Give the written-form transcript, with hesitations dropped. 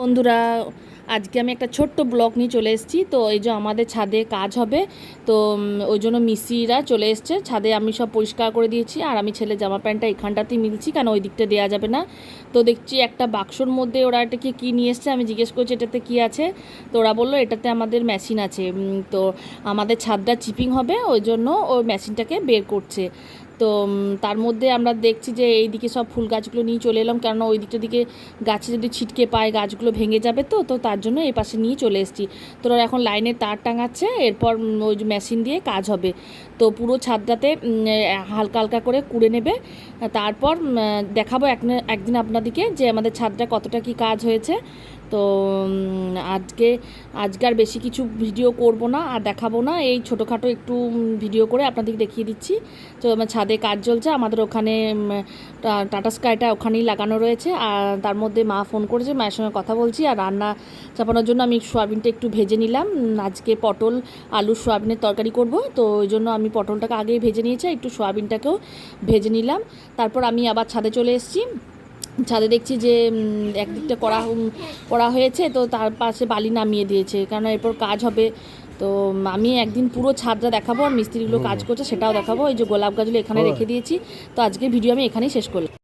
বন্ধুরা, আজকে আমি একটা ছোট্ট ব্লগ নিয়ে চলে এসেছি। তো এই যে আমাদের ছাদে কাজ হবে, তো ওই জন্য মিস্ত্রিরা চলে এসছে ছাদে। আমি সব পরিষ্কার করে দিয়েছি, আর আমি ছেলে জামা প্যান্টটা এখানটাতেই মিলছি, কেন ওই দিকটা দেওয়া যাবে না। তো দেখছি একটা বাক্সর মধ্যে ওরা এটাকে কী নিয়ে এসছে। আমি জিজ্ঞেস করছি এটাতে কী আছে, তো ওরা বললো এটাতে আমাদের মেশিন আছে। তো আমাদের ছাদটা চিপিং হবে, ওই জন্য ওই মেশিনটাকে বের করছে। তো তার মধ্যে আমরা দেখছি যে এই দিকে সব ফুল গাছগুলো নিয়ে চলে এলাম, কেননা ওই দিকে গাছে যদি ছিটকে পায় গাছগুলো ভেঙে যাবে। তো তার জন্য এই পাশে নিয়ে চলে এসেছি। তো ওরা এখন লাইনের তার টাঙাচ্ছে, এরপর ওই মেশিন দিয়ে কাজ হবে। তো পুরো ছাদটাতে হালকা হালকা করে কুড়ে নেবে। তারপর দেখাবো একদিন আপনাদেরকে যে আমাদের ছাদটা কতটা কি কাজ হয়েছে। তো আজকে আর বেশি কিছু ভিডিও করব না আর দেখাবো না, এই ছোটোখাটো একটু ভিডিও করে আপনাদেরকে দেখিয়ে দিচ্ছি। তো আমার ছাদে কাজ চলছে, আমাদের ওখানে টাটা স্কাইটা ওখানেই লাগানো রয়েছে। আর তার মধ্যে মা ফোন করেছে, মায়ের সঙ্গে কথা বলছি। আর রান্না চাপানোর জন্য আমি সোয়াবিনটা একটু ভেজে নিলাম। আজকে পটল আলু সোয়াবিনের তরকারি করব, তো ওই জন্য আমি পটলটাকে আগেই ভেজে নিয়েছি, একটু সোয়াবিনটাকেও ভেজে নিলাম। তারপর আমি আবার ছাদে চলে এসেছি। ছাদে দেখছি যে একদিকটা করা হয়েছে, তো তার পাশে বালি নামিয়ে দিয়েছে, কারণ এরপর কাজ হবে। তো আমি একদিন পুরো ছাদটা দেখাবো, আর মিস্ত্রিগুলো কাজ করছে সেটাও দেখাবো। এই যে গোলাপ গাছগুলো এখানে রেখে দিয়েছি। তো আজকে ভিডিও আমি এখানেই শেষ করলাম।